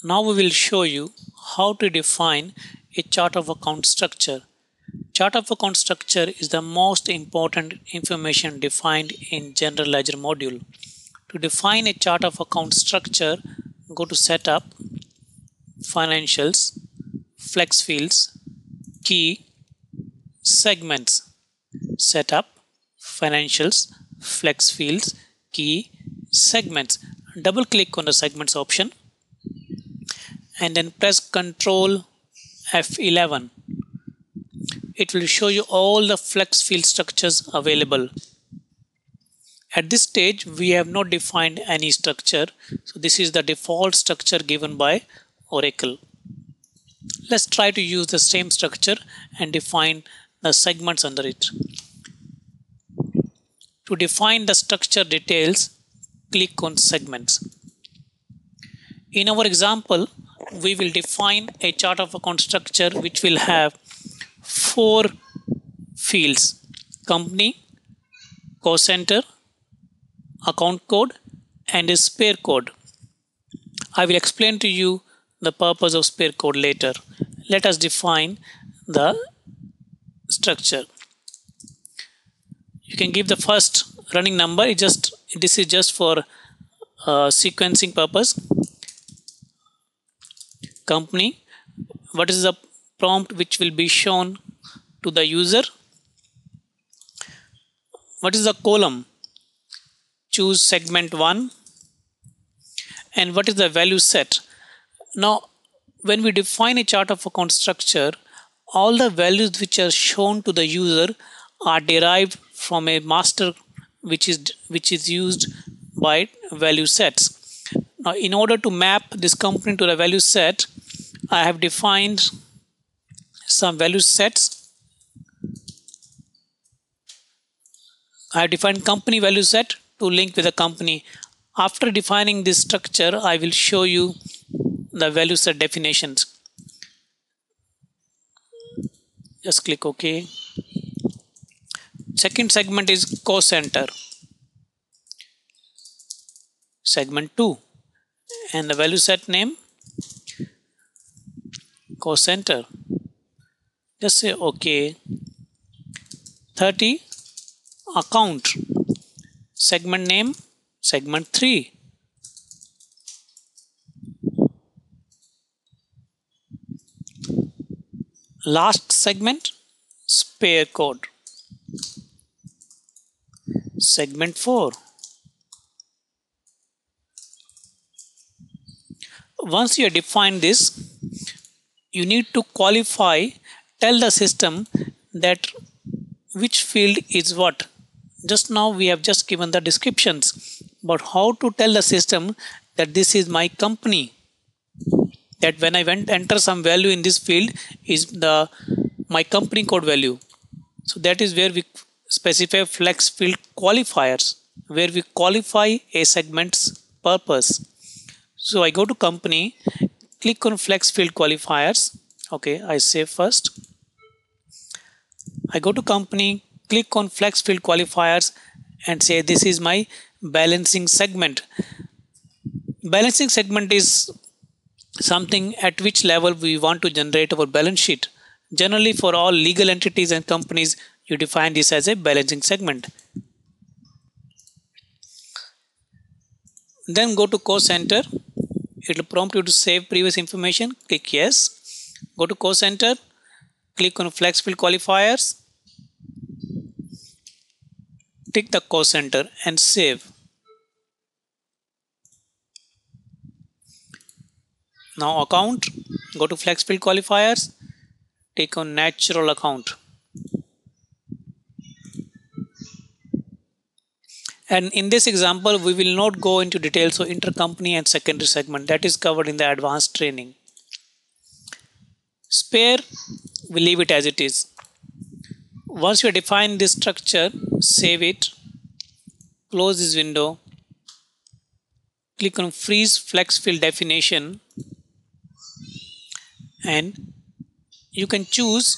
Now we will show you how to define a chart of account structure. Chart of account structure is the most important information defined in General Ledger module. To define a chart of account structure, go to Setup, Financials, Flex Fields, Key, Segments. Setup, Financials, Flex Fields, Key, Segments. Double click on the Segments option and then press Ctrl F11. It will show you all the flex field structures available. At this stage, we have not defined any structure. So this is the default structure given by Oracle. Let's try to use the same structure and define the segments under it. To define the structure details, click on Segments. In our example, we will define a chart of account structure which will have 4 fields: company, cost center, account code, and a spare code. I will explain to you the purpose of spare code later. Let us define the structure. You can give the first running number. This is just for sequencing purpose. Company. What is the prompt which will be shown to the user? What is the column? Choose segment 1. And what is the value set? Now, when we define a chart of account structure, all the values which are shown to the user are derived from a master which is used by value sets. Now, in order to map this company to the value set, I have defined some value sets. I have defined company value set to link with the company. After defining this structure, I will show you the value set definitions. Just click OK. Second segment is cost center. Segment 2. And the value set name, cost center. Just say OK. 30. Account. Segment name, segment 3. Last segment, spare code. Segment 4. Once you have defined this, you need to tell the system that which field is what. Just now we have just given the descriptions, but how to tell the system that this is my company, that when I enter some value in this field is my company code value. So that is where we specify flex field qualifiers, where we qualify a segment's purpose. So I go to company, click on flex field qualifiers. Okay, I save first. I go to company, click on flex field qualifiers and say this is my balancing segment. Balancing segment is something at which level we want to generate our balance sheet. Generally, for all legal entities and companies, you define this as a balancing segment. Then go to cost center. It will prompt you to save previous information. Click yes. Go to cost center. Click on flex field qualifiers. Tick the cost center and save. Now account. Go to flex field qualifiers. Take on natural account. And in this example, we will not go into details of intercompany and secondary segment. That is covered in the advanced training. Spare, we leave it as it is. Once you define this structure, save it, close this window, click on freeze flex field definition, and you can choose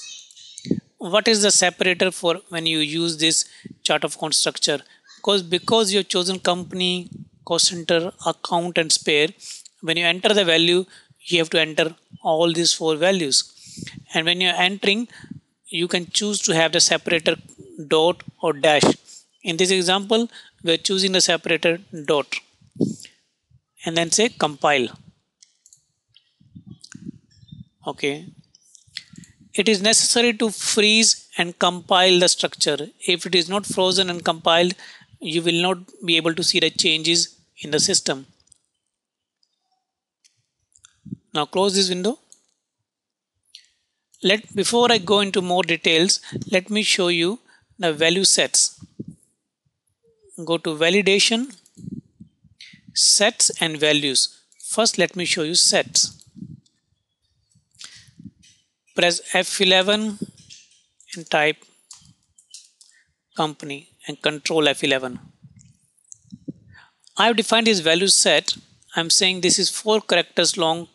what is the separator for when you use this chart of account structure. Because you have chosen company, cost center, account and spare, When you enter the value, you have to enter all these 4 values. And when you're entering, you can choose to have the separator dot or dash. In this example, we're choosing the separator dot, and then say compile. Okay. It is necessary to freeze and compile the structure. If it is not frozen and compiled, you will not be able to see the changes in the system. Now close this window. Before I go into more details, let me show you the value sets. Go to validation, sets and values. First, let me show you sets. Press F11 and type company and control F11. I have defined this value set. I'm saying this is 4 characters long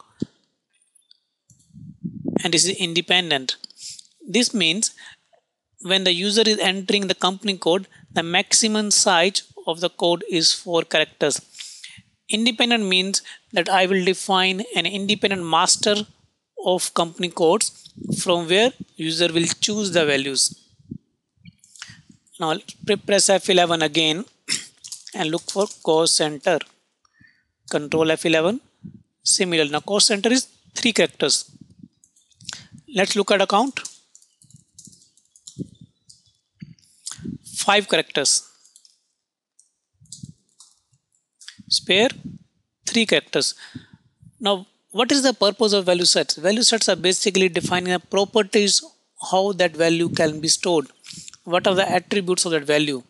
and this is independent. This means when the user is entering the company code, the maximum size of the code is 4 characters. Independent means that I will define an independent master of company codes from where user will choose the values. Now press F11 again and look for cost center. Control F11. Similar. Now cost center is 3 characters. Let's look at account. 5 characters. Spare 3 characters. Now what is the purpose of value sets? Value sets are basically defining the properties how that value can be stored. What are the attributes of that value?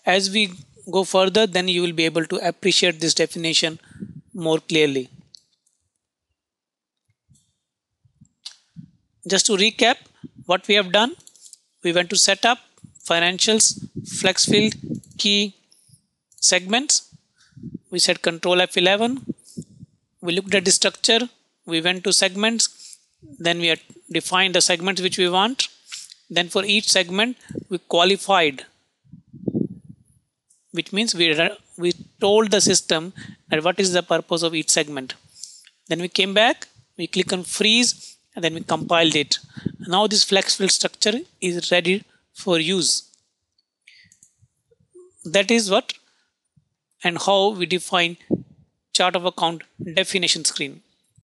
As we go further, then you will be able to appreciate this definition more clearly. Just to recap what we have done, we went to setup, financials, flex field, key, segments. We set control F11. We looked at the structure. We went to segments. Then we had defined the segments which we want. Then for each segment, we qualified, which means we told the system that what is the purpose of each segment. Then we came back, we click on freeze, and then we compiled it. Now this flex field structure is ready for use. That is what and how we define chart of account definition screen.